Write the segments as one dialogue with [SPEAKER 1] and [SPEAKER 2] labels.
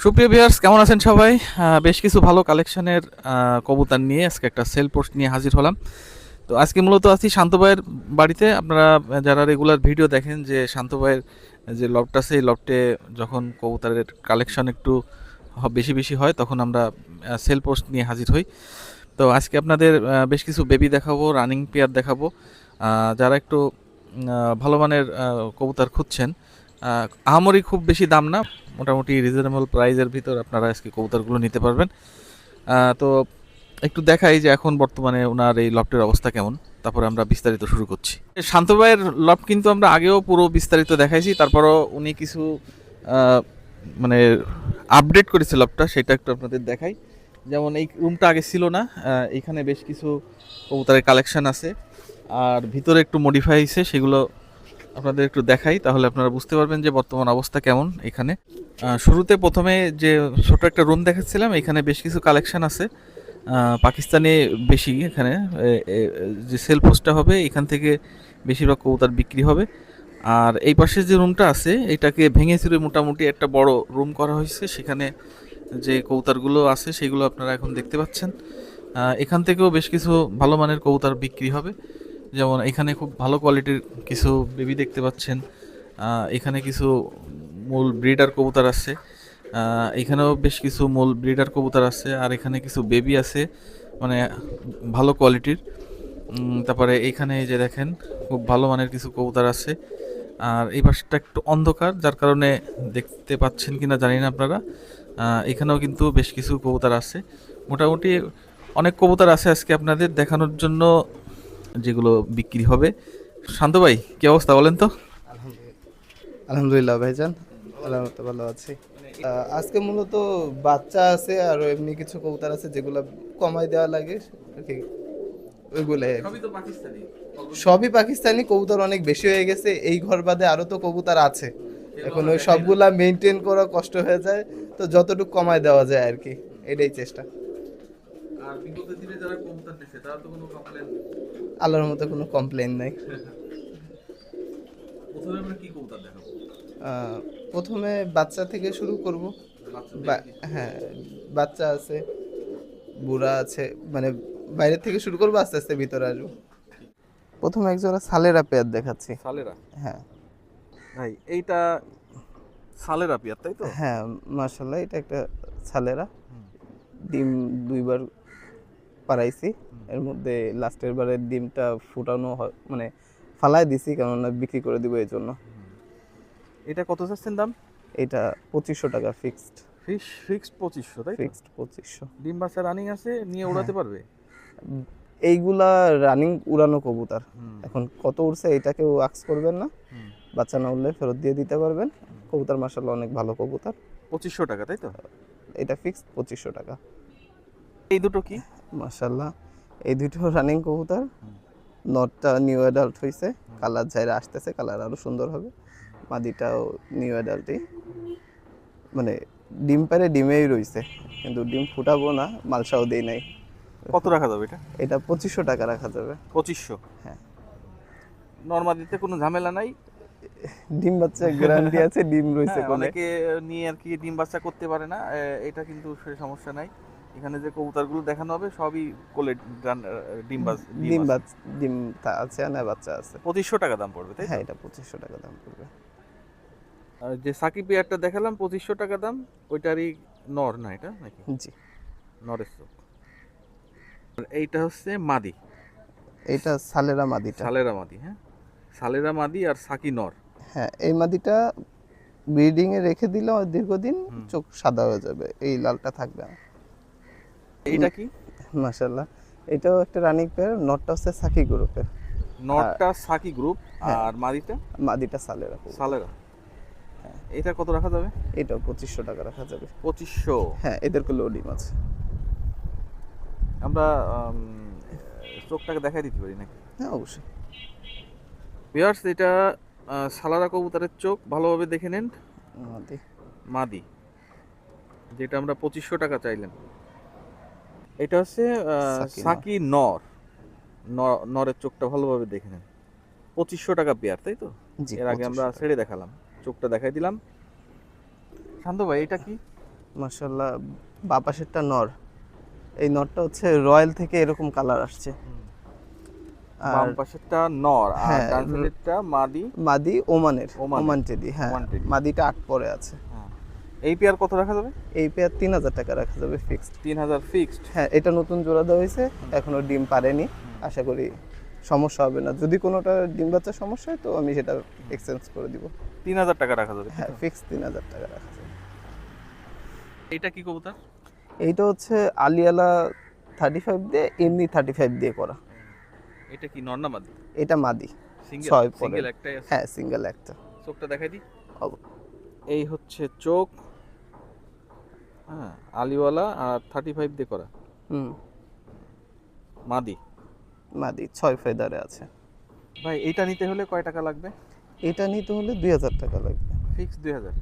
[SPEAKER 1] সুপ্রিয় ভিউয়ার্স, কেমন আছেন সবাই? বেশ কিছু ভালো কালেকশনের কবুতর নিয়ে আজকে একটা সেল পোস্ট নিয়ে হাজির হলাম। তো আজকে মূলত আছি শান্ত ভাইয়ের বাড়িতে। আপনারা যারা রেগুলার ভিডিও দেখেন যে শান্ত ভাইয়ের যে লফট আছে, এই লফটে যখন কবুতরের কালেকশন একটু বেশি বেশি হয় তখন আমরা সেল পোস্ট নিয়ে হাজির হই। তো আজকে আপনাদের বেশ কিছু বেবি দেখাবো, রানিং পেয়ার দেখাবো। যারা একটু ভালো মানের কবুতর খুঁজছেন, আহামরি খুব বেশি দাম না, মোটামুটি রিজনেবল প্রাইজের ভিতর আপনারা আজকে কবুতরগুলো নিতে পারবেন। তো একটু দেখাই যে এখন বর্তমানে ওনার এই লফটের অবস্থা কেমন, তারপরে আমরা বিস্তারিত শুরু করছি। শান্ত ভাইয়ের লফট কিন্তু আমরা আগেও পুরো বিস্তারিত দেখাইছি, তারপরও উনি কিছু মানে আপডেট করেছে লফটটা, সেটা একটু আপনাদের দেখাই। যেমন এই রুমটা আগে ছিল না, এইখানে বেশ কিছু কবুতরের কালেকশন আছে, আর ভিতরে একটু মডিফাই হয়েছে, সেগুলো আপনাদের একটু দেখাই, তাহলে আপনারা বুঝতে পারবেন যে বর্তমান অবস্থা কেমন এখানে। শুরুতে প্রথমে যে ছোট একটা রুম দেখাচ্ছিলাম, এখানে বেশ কিছু কালেকশন আছে পাকিস্তানি বেশি। এখানে যে সেল পোস্টটা হবে এখান থেকে বেশিরভাগ কবুতর বিক্রি হবে। আর এই পাশে যে রুমটা আছে এটাকে ভেঙে চুরে মোটামুটি একটা বড় রুম করা হয়েছে, সেখানে যে কবুতরগুলো আছে সেগুলো আপনারা এখন দেখতে পাচ্ছেন। এখান থেকেও বেশ কিছু ভালো মানের কবুতর বিক্রি হবে। যেমন এখানে খুব ভালো কোয়ালিটির কিছু বেবি দেখতে পাচ্ছেন, এখানে কিছু মূল ব্রিডার কবুতর আছে, এখানেও বেশ কিছু মূল ব্রিডার কবুতর আছে, আর এখানে কিছু বেবি আছে মানে ভালো কোয়ালিটির। তারপরে এইখানে এই যে দেখেন খুব ভালো মানের কিছু কবুতর আছে। আর এই পাশটা একটু অন্ধকার, যার কারণে দেখতে পাচ্ছেন কিনা জানি না আপনারা। এখানেও কিন্তু বেশ কিছু কবুতর আছে, মোটামুটি অনেক কবুতর আছে আজকে আপনাদের দেখানোর জন্য, যেগুলো বিক্রি হবে। শান্ত ভাই, কি অবস্থা বলেন তো?
[SPEAKER 2] আলহামদুলিল্লাহ ভাইজান, আলহামদুলিল্লাহ ভালো আছি। আজকে মূলত বাচ্চা আছে আর এমনি কিছু কবুতর আছে যেগুলো কমাই দেওয়া লাগে আর কি, ওইগুলাই আর কি। সবই পাকিস্তানি কবুতর অনেক বেশি হয়ে গেছে, এই ঘর বাদে আরো তো কবুতর আছে, এখন ওই সবগুলা মেনটেন করা কষ্ট হয়ে যায়, তো যতটুকু কমায় দেওয়া যায় আর কি, এটাই চেষ্টা।
[SPEAKER 1] আর বিগত দিনে যারা কবুতর নিছে তারা তো কোনো কমপ্লেন?
[SPEAKER 2] আল্লাহর মতো কোনো কমপ্লেন নাই।
[SPEAKER 1] প্রথমে আমরা কি কবুতর দেখাবো?
[SPEAKER 2] আহ, প্রথমে বাচ্চা থেকে শুরু করব। হ্যাঁ, বাচ্চা আছে, বুড়া আছে, মানে বাইরে থেকে শুরু করবো, আস্তে আস্তে ভিতরে আসবো। প্রথমে এক জোড়া সালেরা পেয়ার দেখাচ্ছি।
[SPEAKER 1] সালেরা?
[SPEAKER 2] হ্যাঁ
[SPEAKER 1] ভাই এইটা সালেরা পিয়ার, তাই তো?
[SPEAKER 2] হ্যাঁ, মাশাআল্লাহ, এটা একটা সালেরা। ডিম দুইবার পাড়াইছি, এর মধ্যে লাস্টের বারের ডিমটা ফুটানো মানে ফালাই দিছি, কেননা বিক্রি করে দিব এই জন্য।
[SPEAKER 1] এটা কত চাচ্ছেন দাম?
[SPEAKER 2] এটা 2500 টাকা ফিক্সড।
[SPEAKER 1] ফিক্সড 2500, তাই তো?
[SPEAKER 2] ফিক্সড 2500।
[SPEAKER 1] ডিম বাচ্চা রানিং আছে, নিয়ে
[SPEAKER 2] হ্যাঁ,
[SPEAKER 1] উড়াতে পারবে?
[SPEAKER 2] এইগুলা রানিং উড়ানো কবুতর, এখন কত উড়ছে এটাকেও আক্স করবেন না, বাচ্চা না উঠলে ফেরত দিয়ে দিতে পারবেন। কবুতর মাশাআল্লাহ অনেক ভালো কবুতর।
[SPEAKER 1] 2500 টাকা, তাই তো?
[SPEAKER 2] এটা ফিক্সড 2500 টাকা।
[SPEAKER 1] এই দুটো কি?
[SPEAKER 2] মাশাআল্লাহ, এই দুটো রানিং কবুতর। নটটা নিউ অ্যাডাল্ট হয়েছে, কালার যাইরা আসতেছে, কালার আরো সুন্দর হবে। মাদিটাও নিউ অ্যাডাল্টই, মানে ডিম পারে ডিমেই রইছে, কিন্তু ডিম ফুটাবো না, মালসাও দেই নাই।
[SPEAKER 1] কত রাখা যাবে এটা?
[SPEAKER 2] এটা 2500 টাকা রাখা যাবে।
[SPEAKER 1] 2500?
[SPEAKER 2] হ্যাঁ,
[SPEAKER 1] নরমালিতে কোনো ঝামেলা নাই?
[SPEAKER 2] ডিম বাচ্চা গ্যারান্টি আছে, ডিম রইছে
[SPEAKER 1] হ্যাঁ,
[SPEAKER 2] কোলে।
[SPEAKER 1] অনেকে নিয়ে আর কি ডিম বাচ্চা করতে পারে না, এটা কিন্তু সে সমস্যা নাই। এখানে যে কবুতরগুলো দেখানো হবে সবই কোলে ডিম
[SPEAKER 2] ডিম
[SPEAKER 1] আছে।
[SPEAKER 2] বাচ্চা, ডিম আছে না বাচ্চা আছে।
[SPEAKER 1] 2500 টাকা দাম পড়বে, তাই তো?
[SPEAKER 2] হ্যাঁ, এটা 2500 টাকা দাম পড়বে।
[SPEAKER 1] আর যে সাকিব পেয়ারটা দেখালাম 2500 টাকা দাম, ওইটারই নর না এটা নাকি?
[SPEAKER 2] জি,
[SPEAKER 1] নরের চোখ। আর এইটা হচ্ছে মাদি,
[SPEAKER 2] এটা সালেরা মাদিটা।
[SPEAKER 1] সালেরা মাদি। হ্যাঁ, সালেরা মাদি আর সাকি নর।
[SPEAKER 2] হ্যাঁ, এই মাদিটা ব্রিডিং এ রেখে দিলে দীর্ঘদিন চোখ সাদা হয়ে যাবে, এই লালটা থাকবে না।
[SPEAKER 1] এইটা কি?
[SPEAKER 2] মাশাআল্লাহ, এটাও একটা রানিং পেয়ার। নটটা হচ্ছে সাকি গ্রুপের,
[SPEAKER 1] নরটা সাকি গ্রুপ,
[SPEAKER 2] হ্যাঁ,
[SPEAKER 1] আর মাদিটা
[SPEAKER 2] মাদিটা সালেরা।
[SPEAKER 1] সালেরা। এটা কত রাখা যাবে?
[SPEAKER 2] এটাও 2500 টাকা রাখা যাবে।
[SPEAKER 1] 2500?
[SPEAKER 2] হ্যাঁ, এদেরকে লোডিং আছে।
[SPEAKER 1] আমরা চোখটাকে দেখাই দিতে পারি নাকি?
[SPEAKER 2] হ্যাঁ, অবশ্যই।
[SPEAKER 1] ভিউয়ার্স, এটা সালারা কবুতরের চোখ, ভালোভাবে দেখে নেন।
[SPEAKER 2] মাদি।
[SPEAKER 1] মাদি, যেটা আমরা 2500 টাকা চাইলেন। এটা হচ্ছে
[SPEAKER 2] সাকি নর।
[SPEAKER 1] সাকি নর। নরের চোখটা ভালোভাবে দেখে নেন। 2500 টাকা পেয়ার, তাই তো?
[SPEAKER 2] জি,
[SPEAKER 1] এর আগে আমরা
[SPEAKER 2] 2500 টাকা।
[SPEAKER 1] ছেড়ে দেখালাম, চোখটা দেখাই দিলাম। শান্ত ভাই, এটা কি?
[SPEAKER 2] মাশাআল্লাহ, বাঁ পাশেরটা নর। এই নরটা হচ্ছে রয়্যাল থেকে এরকম কালার আসছে।
[SPEAKER 1] বাম
[SPEAKER 2] আর
[SPEAKER 1] পাশেরটা নর আর
[SPEAKER 2] হ্যাঁ,
[SPEAKER 1] ডান সাইডেরটা মাদি।
[SPEAKER 2] মাদি ওমানের,
[SPEAKER 1] ওমানের।
[SPEAKER 2] Oman teddy. হ্যাঁ,
[SPEAKER 1] ওমান টেডি।
[SPEAKER 2] মাদিটা 8 পরে আছে।
[SPEAKER 1] হ্যাঁ, এই পেয়ার কত রাখা যাবে?
[SPEAKER 2] এই পেয়ার 3000 টাকা রাখা যাবে ফিক্সড।
[SPEAKER 1] 3000 ফিক্সড।
[SPEAKER 2] হ্যাঁ, এটা নতুন জোড়া দেওয়া হয়েছে, এখনো ডিম পারেনি। আশা করি সমস্যা হবে না। যদি কোনোটা ডিম বাচ্চার সমস্যা হয় তো আমি সেটা এক্সচেঞ্জ করে দিব।
[SPEAKER 1] 3000 টাকা রাখা যাবে।
[SPEAKER 2] হ্যাঁ, ফিক্স 3000 টাকা রাখা যাবে।
[SPEAKER 1] এটা কি কবুতর?
[SPEAKER 2] এইটা হচ্ছে আলিয়ালা 35 দিয়ে, এমনি 35 দিয়ে করা।
[SPEAKER 1] এটা কি নর না মাদি?
[SPEAKER 2] এটা মাদি।
[SPEAKER 1] সিঙ্গেল
[SPEAKER 2] 6 পরে।
[SPEAKER 1] সিঙ্গেল একটাই আছে।
[SPEAKER 2] হ্যাঁ, সিঙ্গেল একটা।
[SPEAKER 1] চোখটা দেখাই দিই।
[SPEAKER 2] অব-
[SPEAKER 1] এই হচ্ছে চোখ। হ্যাঁ, আলিওয়ালা আর 35 দিয়ে করা।
[SPEAKER 2] হুম,
[SPEAKER 1] মাদি।
[SPEAKER 2] মাদি 6 ফেদারে আছে।
[SPEAKER 1] ভাই এটা নিতে হলে কয় টাকা লাগবে?
[SPEAKER 2] এটা নিতে হলে 2000 টাকা লাগবে।
[SPEAKER 1] ফিক্স 2000।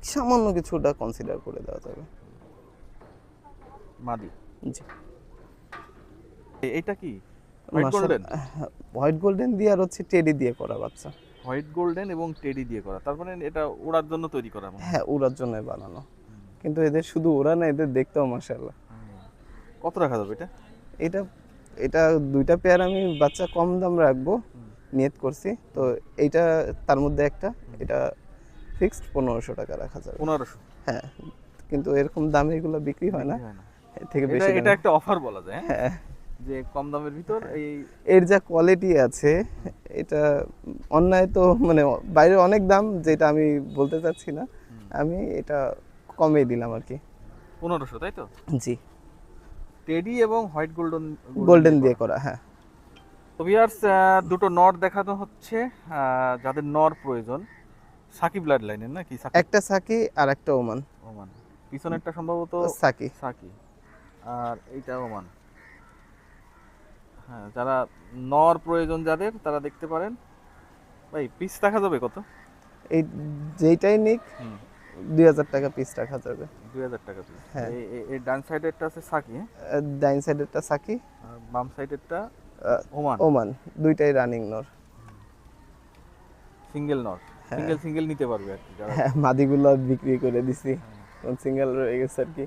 [SPEAKER 2] সামান্য কিছুটা কনসিডার করে দেওয়া যাবে।
[SPEAKER 1] মাদি।
[SPEAKER 2] জি।
[SPEAKER 1] এইটা কি হোয়াইট গোল্ডেন?
[SPEAKER 2] হোয়াইট গোল্ডেন দিয়ে আর হচ্ছে টেডি দিয়ে করা বাচ্চা।
[SPEAKER 1] হোয়াইট গোল্ডেন এবং টেডি দিয়ে করা, তার মানে এটা ওড়ার জন্য তৈরি করা মনে হয়।
[SPEAKER 2] হ্যাঁ, ওড়ার জন্য বানানো। কিন্তু এদের শুধু ওড়া না, এদের দেখতেও মাশাআল্লাহ।
[SPEAKER 1] কত রাখা যাবে এটা?
[SPEAKER 2] এটা এটা দুইটা পেয়ার আমি বাচ্চা কম দাম রাখবো নিয়ত করছি, তো এইটা তার মধ্যে একটা। এটা ফিক্সড 1500 টাকা রাখা যাবে।
[SPEAKER 1] 1500?
[SPEAKER 2] হ্যাঁ, কিন্তু এরকম দামে এগুলো বিক্রি হয় না,
[SPEAKER 1] হয় না।
[SPEAKER 2] এর থেকে
[SPEAKER 1] এটা
[SPEAKER 2] বেশি
[SPEAKER 1] এটা
[SPEAKER 2] দামে।
[SPEAKER 1] একটা অফার বলা যায়, হ্যাঁ?
[SPEAKER 2] হ্যাঁ,
[SPEAKER 1] যে কম দামের ভিতর এই
[SPEAKER 2] এর যা কোয়ালিটি আছে, এটা অন্যায় তো মানে বাইরে অনেক দাম, যেটা আমি বলতে চাচ্ছি না। আমি এটা কমে দিলাম আর কি।
[SPEAKER 1] 1500, তাই তো?
[SPEAKER 2] জি,
[SPEAKER 1] টেডি এবং হোয়াইট গোল্ডেন
[SPEAKER 2] গোল্ডেন দিয়ে করা। হ্যাঁ,
[SPEAKER 1] তো ভিউয়ার্স, দুটো নর দেখানো হচ্ছে, যাদের নর প্রয়োজন। সাকি ব্লাড লাইনের নাকি? সাকি।
[SPEAKER 2] একটা সাকি আর একটা ওমান।
[SPEAKER 1] ওমান। পিছনেরটা সম্ভবত
[SPEAKER 2] সাকি।
[SPEAKER 1] সাকি আর এইটা ওমান। হ্যাঁ, যারা নর প্রয়োজন যাদের, তারা দেখতে পারেন। ভাই পিস রাখা যাবে কত?
[SPEAKER 2] এই যেইটাই নিক
[SPEAKER 1] হুম,
[SPEAKER 2] 2000 টাকা পিস রাখা যাবে।
[SPEAKER 1] 2000 টাকা পিস।
[SPEAKER 2] হ্যাঁ।
[SPEAKER 1] এই ডান সাইডেরটা আছে সাকি, হ্যাঁ?
[SPEAKER 2] ডাইন সাইডেরটা সাকি,
[SPEAKER 1] আর বাম সাইডেরটা
[SPEAKER 2] আহ,
[SPEAKER 1] ওমান।
[SPEAKER 2] ওমান। দুইটাই রানিং নর।
[SPEAKER 1] সিঙ্গেল নর। সিঙ্গেল সিঙ্গেল নিতে পারবে আর কি যারা।
[SPEAKER 2] হ্যাঁ, মাদিগুলো বিক্রি করে দিছি, সিঙ্গেল রয়ে গেছে আর কি।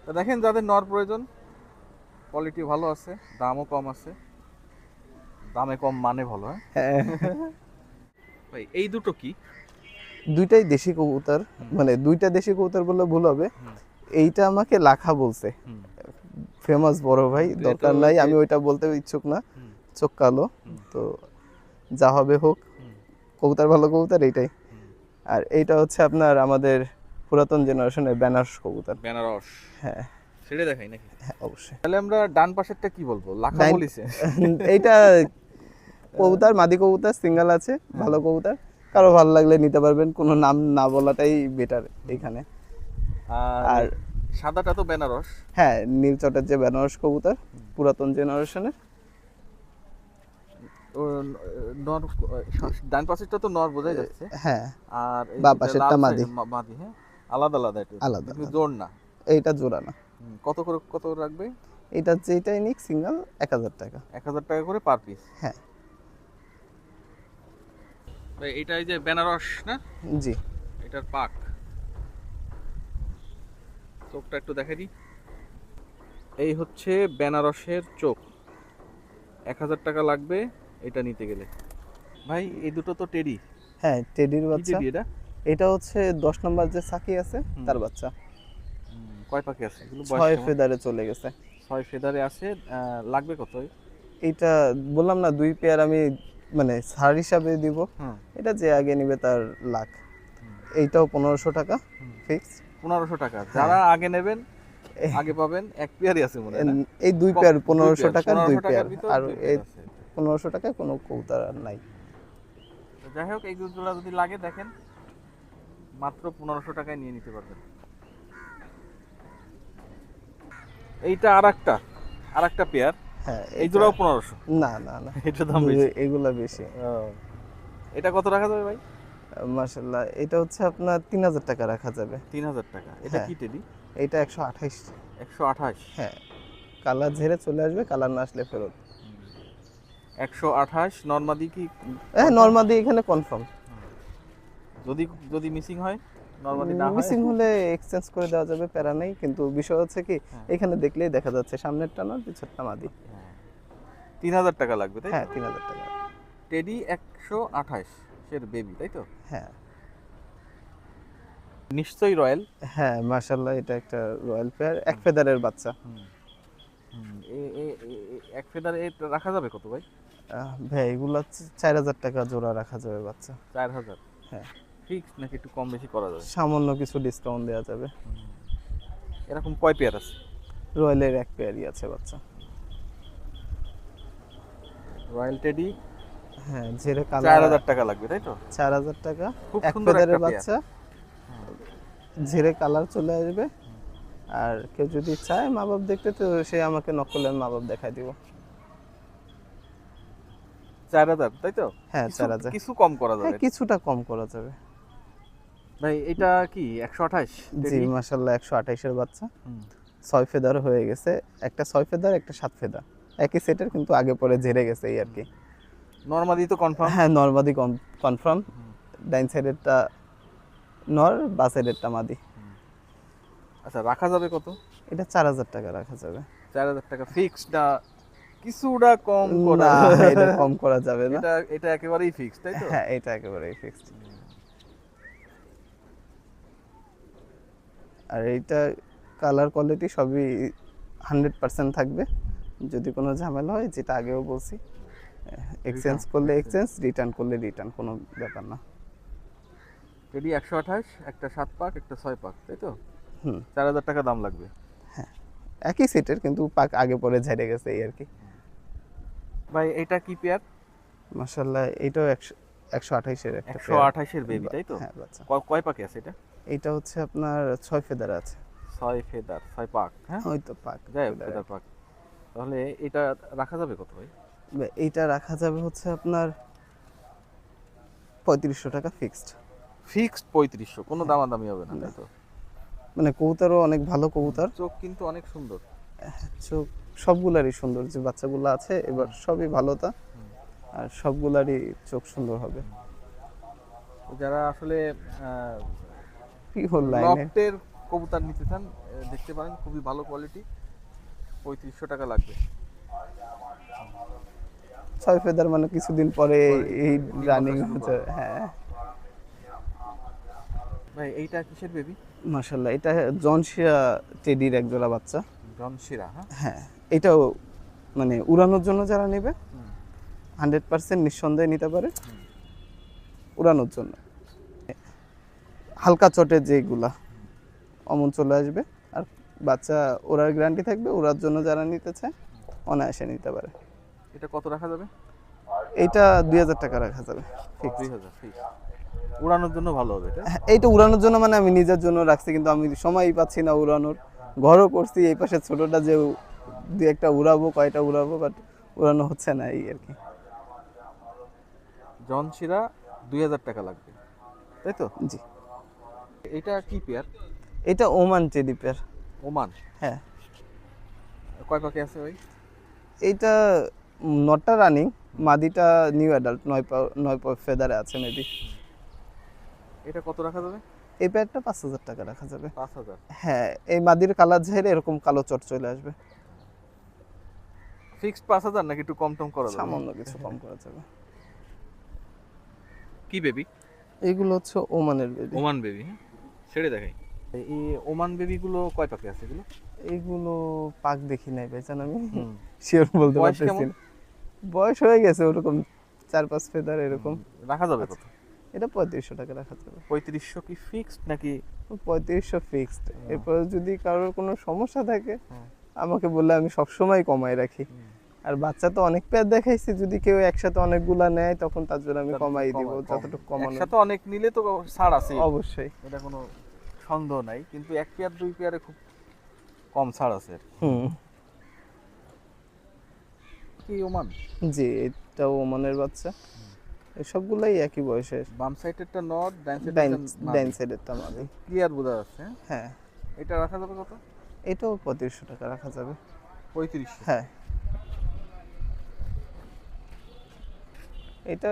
[SPEAKER 1] তো দেখেন, যাদের নর প্রয়োজন, কোয়ালিটি ভালো আছে, দামও কম আছে। দামে কম মানে ভালো, হ্যাঁ?
[SPEAKER 2] হ্যাঁ,
[SPEAKER 1] ভাই এই দুটো কি?
[SPEAKER 2] দুইটাই দেশি কবুতর, মানে দুইটা দেশি কবুতর বললে ভুল হবে। এইটা আমাকে লাখা বলছে,
[SPEAKER 1] হুম,
[SPEAKER 2] ফেমাস বড় ভাই,
[SPEAKER 1] তো
[SPEAKER 2] দরকার নাই, আমি ওইটা বলতে ইচ্ছুক না।
[SPEAKER 1] হুম,
[SPEAKER 2] চোখ কালো, তো যা হবে হোক,
[SPEAKER 1] হুম,
[SPEAKER 2] কবুতর ভালো কবুতর এইটাই। আর এইটা হচ্ছে আপনার আমাদের পুরাতন জেনারেশনের বেনারস কবুতর।
[SPEAKER 1] বেনারস।
[SPEAKER 2] হ্যাঁ,
[SPEAKER 1] ছেড়ে দেখাই নাকি?
[SPEAKER 2] হ্যাঁ, অবশ্যই।
[SPEAKER 1] তাহলে আমরা ডান পাশেরটা কি বলবো? লাখা
[SPEAKER 2] ডাইন-
[SPEAKER 1] বলিছে।
[SPEAKER 2] এইটা কবুতর, মাদি কবুতর, সিঙ্গেল আছে, ভালো কবুতর। কারো ভালো লাগলে নিতে পারবেন, কোনো নাম না বলাটাই বেটার এখানে।
[SPEAKER 1] আর
[SPEAKER 2] আর
[SPEAKER 1] সাদাটা তো বেনারস।
[SPEAKER 2] হ্যাঁ, নীল চটের যে বেনারস কবুতর, পুরাতন জেনারেশনের।
[SPEAKER 1] ও নর। ডান পাশেরটা তো নর বোঝাই যাচ্ছে।
[SPEAKER 2] হ্যাঁ,
[SPEAKER 1] আর এই
[SPEAKER 2] বাঁ
[SPEAKER 1] যেটা
[SPEAKER 2] পাশেরটা
[SPEAKER 1] লাল
[SPEAKER 2] মাদি।
[SPEAKER 1] মাদি, হ্যাঁ? আলাদা আলাদা একটু।
[SPEAKER 2] আলাদা
[SPEAKER 1] কিন্তু
[SPEAKER 2] আলাদা।
[SPEAKER 1] জোড় না।
[SPEAKER 2] এইটা জোড়া না।
[SPEAKER 1] কত করে কত রাখবে?
[SPEAKER 2] এটা যেটাই নিক সিঙ্গেল 1000 টাকা।
[SPEAKER 1] 1000 টাকা করে পার পিস।
[SPEAKER 2] হ্যাঁ,
[SPEAKER 1] ভাই এটা এই যে বেনারস না?
[SPEAKER 2] জি।
[SPEAKER 1] এটার পাক। চোখটা একটু দেখাই দিই। এই হচ্ছে বেনারসের চোখ। 1000 টাকা লাগবে এটা নিতে গেলে। ভাই এই দুটো তো টেডি।
[SPEAKER 2] হ্যাঁ, টেডির
[SPEAKER 1] কি
[SPEAKER 2] বাচ্চা।
[SPEAKER 1] টেডি এটা?
[SPEAKER 2] এটা হচ্ছে 10 নম্বর যে সাকি আছে তার বাচ্চা।
[SPEAKER 1] কয় পাখি আছে এগুলো?
[SPEAKER 2] 6 ফেদারে চলে গেছে।
[SPEAKER 1] 6 ফেদারে আছে। লাগবে কত?
[SPEAKER 2] এইটা বললাম না, দুই পেয়ার আমি মানে ছাড় হিসাবে দিব।
[SPEAKER 1] হুম,
[SPEAKER 2] এটা যে আগে নিবে তার লাখ। এইটাও 1500 টাকা ফিক্স।
[SPEAKER 1] 1500 টাকা। যারা আগে নেবেন আগে পাবেন। এক পেয়ারই আছে মনে হয় না?
[SPEAKER 2] এই দুই পেয়ার 1500
[SPEAKER 1] পেয়ার,
[SPEAKER 2] টাকার
[SPEAKER 1] 1500
[SPEAKER 2] দুই
[SPEAKER 1] টাকার
[SPEAKER 2] পেয়ার।
[SPEAKER 1] ভিতর
[SPEAKER 2] আর
[SPEAKER 1] দুই
[SPEAKER 2] এই
[SPEAKER 1] পেয়ার আছে।
[SPEAKER 2] 1500 টাকায় কোনো কবুতর আর নাই।
[SPEAKER 1] তো যাই হোক, এই দুধগুলো যদি লাগে দেখেন, মাত্র 1500 টাকায় নিয়ে নিতে পারবেন। এইটা আরেকটা পেয়ার।
[SPEAKER 2] হ্যাঁ,
[SPEAKER 1] এই জোড়াও 1500?
[SPEAKER 2] না না না,
[SPEAKER 1] এটা দাম বেশি।
[SPEAKER 2] এগুলা বেশি।
[SPEAKER 1] এটা কত রাখা যাবে ভাই?
[SPEAKER 2] মাশাআল্লাহ, এটা হচ্ছে আপনার 3000 টাকা রাখা যাবে।
[SPEAKER 1] 3000 টাকা। এটা
[SPEAKER 2] হ্যাঁ।
[SPEAKER 1] কি টেডি?
[SPEAKER 2] এটা 128।
[SPEAKER 1] 128?
[SPEAKER 2] হ্যাঁ, কালার ঝেড়ে চলে আসবে, কালার না আসলে ফেরত।
[SPEAKER 1] 128 নরমাদি কি?
[SPEAKER 2] হ্যাঁ, নরমাদি এখানে কনফার্ম।
[SPEAKER 1] যদি যদি মিসিং হয়? নরমালি না হয়
[SPEAKER 2] মিসিং হলে এক্সচেঞ্জ করে দেওয়া যাবে, প্যারা নেই। কিন্তু বিষয় হচ্ছে কি,
[SPEAKER 1] হ্যাঁ।
[SPEAKER 2] এখানে দেখলেই দেখা যাচ্ছে সামনেরটা নর পিছনেরটা মাদি।
[SPEAKER 1] 3000 টাকা লাগবে তাই
[SPEAKER 2] হ্যাঁ,
[SPEAKER 1] তো?
[SPEAKER 2] 3000 টাকা।
[SPEAKER 1] টেডি 128 এর বেবি তাই তো?
[SPEAKER 2] হ্যাঁ
[SPEAKER 1] নিশ্চয়ই রয়্যাল।
[SPEAKER 2] হ্যাঁ, মাশাআল্লাহ, এটা একটা রয়্যাল পেয়ার, এক ফেদারের বাচ্চা।
[SPEAKER 1] এক ফেদার রাখা যাবে কত ভাই?
[SPEAKER 2] ভাই এগুলো 4000 টাকা জোড়া রাখা যাবে বাচ্চা।
[SPEAKER 1] 4000
[SPEAKER 2] হ্যাঁ,
[SPEAKER 1] ফিক্স নাকি একটু কম বেশি করা যাবে?
[SPEAKER 2] সামান্য কিছু ডিসকাউন্ট দেওয়া যাবে।
[SPEAKER 1] এরকম কয় পেয়ার আছে?
[SPEAKER 2] রয়্যালের এক পেয়ারই আছে বাচ্চা।
[SPEAKER 1] রয়্যাল টেডি
[SPEAKER 2] হ্যাঁ, ঝেড়ে কালার
[SPEAKER 1] 4000 টাকা লাগবে তাই তো?
[SPEAKER 2] 4000 টাকা,
[SPEAKER 1] খুব
[SPEAKER 2] এক
[SPEAKER 1] সুন্দর
[SPEAKER 2] ফেদারের
[SPEAKER 1] একটা পেয়ার।
[SPEAKER 2] বাচ্চা, ঝেড়ে কালার চলে আসবে। আর কেউ যদি চায় মা বাপ দেখতে, তো সে আমাকে নক করলে আমি মা বাপ দেখাই দিব।
[SPEAKER 1] 4000 তাই তো?
[SPEAKER 2] হ্যাঁ,
[SPEAKER 1] কিছু-
[SPEAKER 2] 4000।
[SPEAKER 1] কিছু কম করা
[SPEAKER 2] হ্যাঁ,
[SPEAKER 1] যাবে।
[SPEAKER 2] কিছুটা কম করা যাবে।
[SPEAKER 1] ভাই এটা কি 128
[SPEAKER 2] জি
[SPEAKER 1] টেডি?
[SPEAKER 2] মাশাআল্লাহ, 128 এর বাচ্চা,
[SPEAKER 1] হুম।
[SPEAKER 2] 6 ফেদার হয়ে গেছে। একটা 6 ফেদার, একটা 7 ফেদার, একই সেটের, কিন্তু আগে পরে ঝেড়ে গেছে এই আর কি।
[SPEAKER 1] নরমালি তো কনফার্ম।
[SPEAKER 2] হ্যাঁ, নরমাদি কনফার্ম। ডাইন সাইডেরটা নর, বা সাইডেরটা মাদি।
[SPEAKER 1] আচ্ছা রাখা যাবে কত?
[SPEAKER 2] এটা 4000 টাকা রাখা যাবে।
[SPEAKER 1] 4000 টাকা ফিক্সড না কিছুটা কম করা
[SPEAKER 2] না,
[SPEAKER 1] যাবে?
[SPEAKER 2] এটা কম করা যাবে না।
[SPEAKER 1] এটা এটা একেবারেই ফিক্সড তাই তো?
[SPEAKER 2] হ্যাঁ, এটা একেবারেই ফিক্সড। আর এইটা কালার কোয়ালিটি সবই 100% থাকবে। যদি কোনো ঝামেলা হয়, যেটা আগেও বলছি, এক্সচেঞ্জ করলে এক্সচেঞ্জ, রিটার্ন করলে রিটার্ন, কোনো ব্যাপার না।
[SPEAKER 1] টেডি 128, একটা 7 পাক, একটা 6 পাক তাই তো?
[SPEAKER 2] হুম,
[SPEAKER 1] 4000 টাকা দাম লাগবে।
[SPEAKER 2] একই সেটের, কিন্তু পাক আগে পরে ঝেড়ে গেছে এই আর কি।
[SPEAKER 1] ভাই এটা কি পেয়ার?
[SPEAKER 2] মাশাআল্লাহ, এইটাও 128 এর একটা pair।
[SPEAKER 1] 128 এর বেবি তাই তো?
[SPEAKER 2] হ্যাঁ বাচ্চা।
[SPEAKER 1] কয় পাকে আছে এটা?
[SPEAKER 2] এইটা হচ্ছে আপনার 6 ফেদার আছে।
[SPEAKER 1] 6 ফেদার 6 পাক হ্যাঁ?
[SPEAKER 2] ওই তো পাক
[SPEAKER 1] যাই হোক
[SPEAKER 2] feather
[SPEAKER 1] ফেদার পাক। তাহলে এটা রাখা যাবে কত ভাই?
[SPEAKER 2] এইটা রাখা যাবে হচ্ছে আপনার 3500 টাকা ফিক্সড।
[SPEAKER 1] ফিক্সড 3500, কোনো দামাদামি হবে না তাই তো?
[SPEAKER 2] মানে কবুতরও অনেক ভালো কবুতর,
[SPEAKER 1] চোখ কিন্তু অনেক সুন্দর।
[SPEAKER 2] চোখ সবগুলারই সুন্দর, যে বাচ্চাগুলো আছে এবার সবই ভালোতা, আর সবগুলারই চোখ সুন্দর হবে।
[SPEAKER 1] যারা আসলে
[SPEAKER 2] পিওর লাইনে
[SPEAKER 1] লফটের কবুতর নিতে চান দেখতে পারেন, খুবই ভালো কোয়ালিটি। 3500 টাকা লাগবে।
[SPEAKER 2] 6 ফেদার, মানে কিছুদিন পরে এই
[SPEAKER 1] ডিম
[SPEAKER 2] রানিং
[SPEAKER 1] পাতা শুরু
[SPEAKER 2] হচ্ছে।
[SPEAKER 1] করবে।
[SPEAKER 2] হ্যাঁ
[SPEAKER 1] ভাই এইটা কিসের বেবি?
[SPEAKER 2] মাশাআল্লাহ, এটা জনশিয়া টেডির এক জোড়া বাচ্চা।
[SPEAKER 1] জনশিরা হ্যাঁ?
[SPEAKER 2] হ্যাঁ, এটাও মানে উড়ানোর জন্য যারা নেবে 100% নিঃসন্দেহে নিতে পারে। উড়ানোর জন্য হালকা চটের যেগুলা অমন চলে আসবে, আর বাচ্চা ওড়ার গ্যারান্টি থাকবে। ওড়ার জন্য যারা নিতে চায় অনায়াসে নিতে পারে।
[SPEAKER 1] এটা কত রাখা যাবে?
[SPEAKER 2] এইটা 2000 টাকা রাখা যাবে ফিক্স।
[SPEAKER 1] 2000 ফিক্স। উড়ানোর জন্য ভালো হবে এটা?
[SPEAKER 2] এইটা উড়ানোর জন্য, মানে আমি নিজের জন্য রাখছি, কিন্তু আমি সময়ই পাচ্ছি না উড়ানোর। ঘরও করছি এই পাশে ছোটটা, যে দু একটা উড়াবো, কয়টা উড়াবো, বাট উড়ানো হচ্ছে না এই আর কি।
[SPEAKER 1] জনশিরা 2000 টাকা লাগবে তাই তো?
[SPEAKER 2] জি,
[SPEAKER 1] এটা কি পেয়ার?
[SPEAKER 2] এটা ওমান টেডি পেয়ার।
[SPEAKER 1] ওমান।
[SPEAKER 2] হ্যাঁ,
[SPEAKER 1] কয় পাকে আছে ভাই?
[SPEAKER 2] এইটা নটটা রানিং, মাদিটা নিউ অ্যাডাল্ট, 9 ফেদারে আছে মেবি।
[SPEAKER 1] এটা কত রাখা যাবে?
[SPEAKER 2] এই পেয়ারটা 5000 টাকা রাখা যাবে।
[SPEAKER 1] 5000
[SPEAKER 2] হ্যাঁ, এই মাদির কালার ঝেড়ে এরকম কালো চট চলে আসবে।
[SPEAKER 1] ফিক্সড 5000 নাকি একটু কম টম করা যাবে?
[SPEAKER 2] সামান্য কিছু কম করা যাবে।
[SPEAKER 1] কি বেবি?
[SPEAKER 2] এইগুলো হচ্ছে ওমানের বেবি।
[SPEAKER 1] ওমান বেবি হ্যাঁ? ছেড়ে দেখাই। এই ওমান বেবি গুলো কয় পাকে আছে এগুলো?
[SPEAKER 2] এইগুলো পাক দেখি নাই ভাইজান, আমি
[SPEAKER 1] হুম।
[SPEAKER 2] শিওর বলতে
[SPEAKER 1] বয়স
[SPEAKER 2] পারতেছি
[SPEAKER 1] কেমন?
[SPEAKER 2] না। বয়স হয়ে গেছে ওরকম 4-5 ফেদার এরকম।
[SPEAKER 1] রাখা যাবে কত?
[SPEAKER 2] এটা 3500 টাকা রাখা যাবে।
[SPEAKER 1] 3500 কি ফিক্সড নাকি?
[SPEAKER 2] 3500 ফিক্সড। এরপরে যদি কারোর কোনো সমস্যা থাকে
[SPEAKER 1] হুম।
[SPEAKER 2] আমাকে বললে আমি সবসময় কমাই রাখি। আর বাচ্চা তো অনেক পেয়ার দেখাইছি, যদি কেউ একসাথে অনেকগুলা নেয় তখন তার জন্য আমি কমাই দিব, যতটুকু কমানো।
[SPEAKER 1] একসাথে অনেক নিলে তো ছাড় আছে
[SPEAKER 2] অবশ্যই।
[SPEAKER 1] এটা কোনো সন্দেহ নাই, কিন্তু এক পেয়ার দুই পেয়ারে খুব কম ছাড় আছে আর কি।
[SPEAKER 2] হুম,
[SPEAKER 1] কি ওমান?
[SPEAKER 2] জি, এটাও ওমানের বাচ্চা। সবগুলাই একই বয়সের।
[SPEAKER 1] বাম সাইডেরটা নট, ডান
[SPEAKER 2] ডাইন
[SPEAKER 1] সাইডেরটা
[SPEAKER 2] সাইডেরটা মাদি।
[SPEAKER 1] ক্লিয়ার বোঝা যাচ্ছে হ্যাঁ?
[SPEAKER 2] হ্যাঁ,
[SPEAKER 1] এটা রাখা যাবে কত?
[SPEAKER 2] এটাও 3500 টাকা রাখা যাবে।
[SPEAKER 1] 3500।
[SPEAKER 2] হ্যাঁ, এটা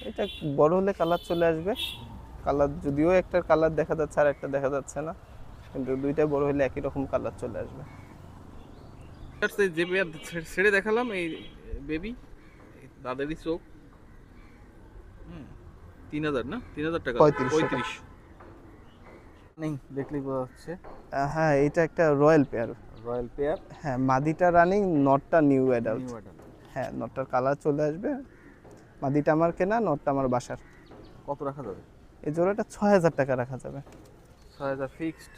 [SPEAKER 2] এটা বড় হলে কালার চলে আসবে, কালার যদিও একটা কালার দেখা যাচ্ছে আর একটা দেখা যাচ্ছে না, কিন্তু দুইটা বড় হলে একই রকম কালার চলে আসবে।
[SPEAKER 1] যে পেয়ার ছেড়ে দেখালাম এই বেবি, তাদেরই চোখ। 3000 না, 3000 টাকা,
[SPEAKER 2] 3500
[SPEAKER 1] নেই দেখলেই বোঝা যাচ্ছে।
[SPEAKER 2] হ্যাঁ, এটা একটা রয়্যাল পেয়ার।
[SPEAKER 1] রয়্যাল পেয়ার,
[SPEAKER 2] হ্যাঁ, মাদিটা রানিং, নটটা নিউ অ্যাডাল্ট।
[SPEAKER 1] New adult.
[SPEAKER 2] হ্যাঁ, নটটার কালার চলে আসবে। মাদিটা আমার কেনা, নটটা আমার বাসার।
[SPEAKER 1] কত রাখা যাবে?
[SPEAKER 2] এই জোড়াটা 6000 টাকা রাখা যাবে।
[SPEAKER 1] 6000 ফিক্সড?